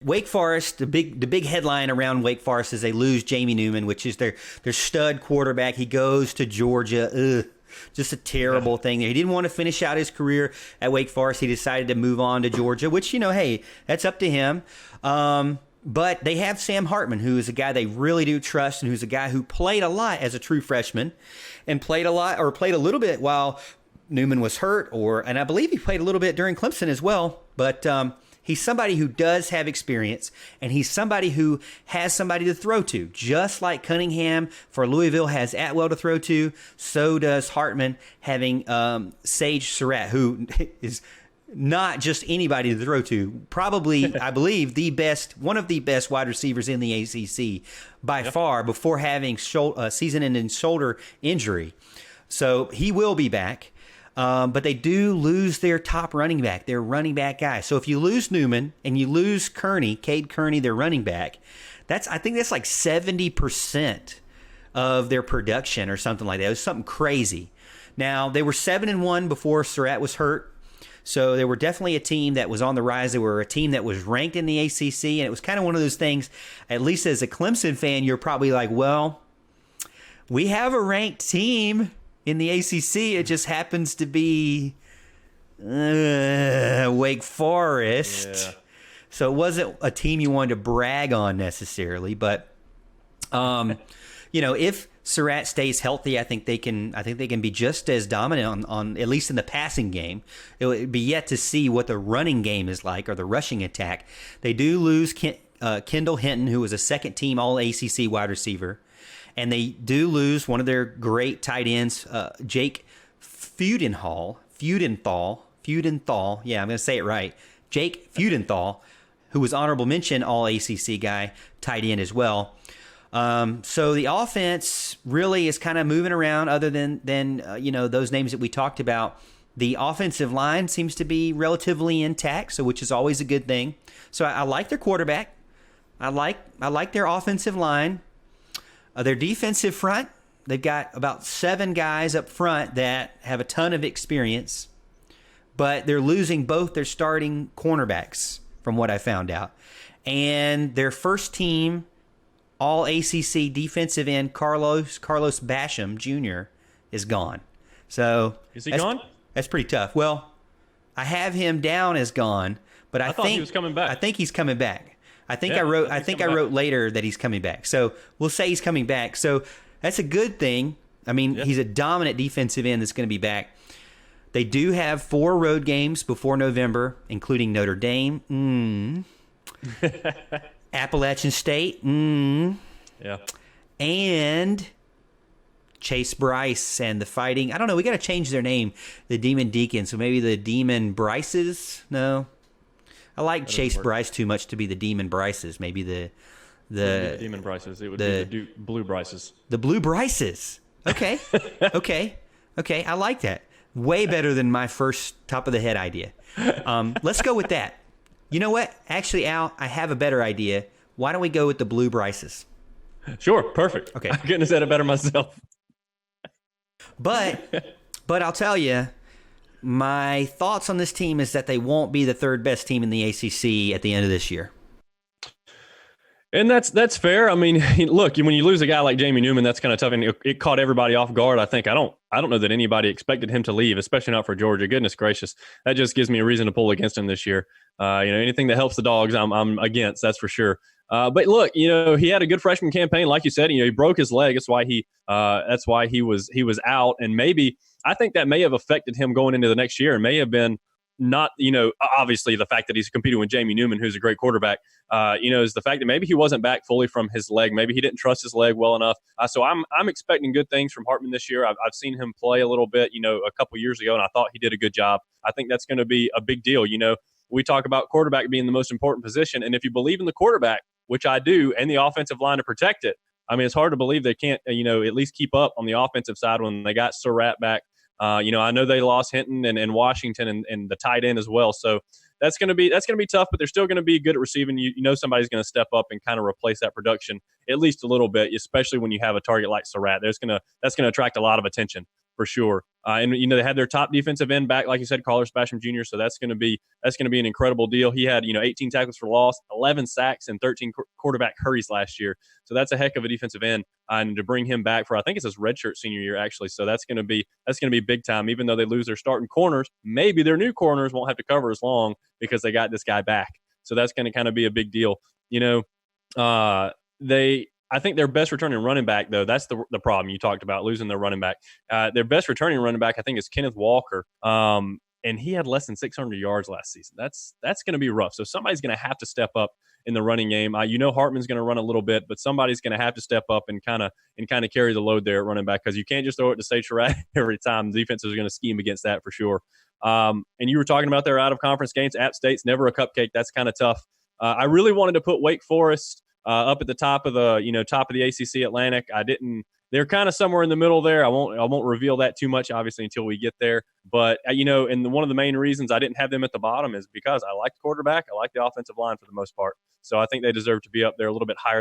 Wake Forest, the big headline around Wake Forest is they lose Jamie Newman, which is their stud quarterback. He goes to Georgia. Ugh, just a terrible thing. He didn't want to finish out his career at Wake Forest. He decided to move on to Georgia, which, hey, that's up to him. But they have Sam Hartman, who is a guy they really do trust, and who's a guy who played a lot as a true freshman and played a little bit while Newman was hurt, and I believe he played a little bit during Clemson as well. But he's somebody who does have experience, and he's somebody who has somebody to throw to. Just like Cunningham for Louisville has Atwell to throw to, so does Hartman having Sage Surratt, who is not just anybody to throw to. Probably, I believe, one of the best wide receivers in the ACC by far, before having season-ending shoulder injury. So he will be back. But they do lose their top running back, their running back guy. So if you lose Newman and you lose Cade Kearney, their running back, I think that's like 70% of their production or something like that. It was something crazy. Now, they were 7-1 before Surratt was hurt. So they were definitely a team that was on the rise. They were a team that was ranked in the ACC. And it was kind of one of those things, at least as a Clemson fan, you're probably like, well, we have a ranked team in the ACC. It just happens to be Wake Forest. Yeah. So it wasn't a team you wanted to brag on necessarily. But, if Surratt stays healthy, I think they can be just as dominant on at least in the passing game. It would be yet to see what the running game is like, or the rushing attack. They do lose Kendall Hinton, who was a second-team All-ACC wide receiver. And they do lose one of their great tight ends, Jake Fudenthal. Yeah, I'm going to say it right. Jake Fudenthal, who was honorable mention All-ACC guy, tight end as well. So the offense really is kind of moving around, other than those names that we talked about. The offensive line seems to be relatively intact, which is always a good thing. So I like their quarterback. I like their offensive line. Their defensive front, they've got about 7 guys up front that have a ton of experience, but they're losing both their starting cornerbacks, from what I found out. And their first team All-ACC defensive end, Carlos Basham Jr., is gone. So is he gone? That's pretty tough. Well, I have him down as gone, but I thought he was coming back. I think he's coming back. I think I wrote later that he's coming back. So we'll say he's coming back. So that's a good thing. I mean, he's a dominant defensive end that's going to be back. They do have 4 road games before November, including Notre Dame, Appalachian State, and Chase Bryce and the Fighting. I don't know. We got to change their name, the Demon Deacons. So maybe the Demon Bryces? No. I like Chase Bryce too much to be the Demon Bryces. Maybe the Demon Bryces. It would be the Blue Bryces. The Blue Bryces. Okay. okay. I like that. Way better than my first top of the head idea. Let's go with that. You know what? Actually, Al, I have a better idea. Why don't we go with the Blue Bryces? Sure. Perfect. Okay. I couldn't have said it better myself. But I'll tell you, my thoughts on this team is that they won't be the third best team in the ACC at the end of this year. And that's fair. I mean, look, when you lose a guy like Jamie Newman, that's kind of tough, and it caught everybody off guard. I think I don't know that anybody expected him to leave, especially not for Georgia. Goodness gracious, that just gives me a reason to pull against him this year. Anything that helps the Dogs, I'm against. That's for sure. But look, he had a good freshman campaign, like you said. He broke his leg. That's why he was out, and maybe I think that may have affected him going into the next year, and may have been not, obviously the fact that he's competing with Jamie Newman, who's a great quarterback, is the fact that maybe he wasn't back fully from his leg. Maybe he didn't trust his leg well enough. So I'm expecting good things from Hartman this year. I've seen him play a little bit, a couple years ago, and I thought he did a good job. I think that's going to be a big deal. We talk about quarterback being the most important position, and if you believe in the quarterback, which I do, and the offensive line to protect it, I mean, it's hard to believe they can't, at least keep up on the offensive side when they got Surratt back. I know they lost Hinton and Washington and the tight end as well. So that's going to be tough, but they're still going to be good at receiving. Somebody's going to step up and kind of replace that production at least a little bit, especially when you have a target like Surratt. That's going to attract a lot of attention. for sure. And they had their top defensive end back, like you said, Carlos Basham Jr. So that's going to be an incredible deal. He had 18 tackles for loss, 11 sacks, and 13 quarterback hurries last year. So that's a heck of a defensive end. And to bring him back for, I think it's his redshirt senior year actually. So that's going to be big time. Even though they lose their starting corners, maybe their new corners won't have to cover as long because they got this guy back. So that's going to kind of be a big deal. I think their best returning running back, though, that's the problem you talked about, losing their running back. Their best returning running back, I think, is Kenneth Walker. And he had less than 600 yards last season. That's going to be rough. So somebody's going to have to step up in the running game. Hartman's going to run a little bit, but somebody's going to have to step up and kind of carry the load there at running back, because you can't just throw it to State Rat every time. The defense is going to scheme against that for sure. And you were talking about their out-of-conference games. App State's never a cupcake. That's kind of tough. I really wanted to put Wake Forest up at the top of the ACC Atlantic. I didn't. They're kind of somewhere in the middle there. I won't reveal that too much, obviously, until we get there. But and one of the main reasons I didn't have them at the bottom is because I like the quarterback, I like the offensive line for the most part. So I think they deserve to be up there a little bit higher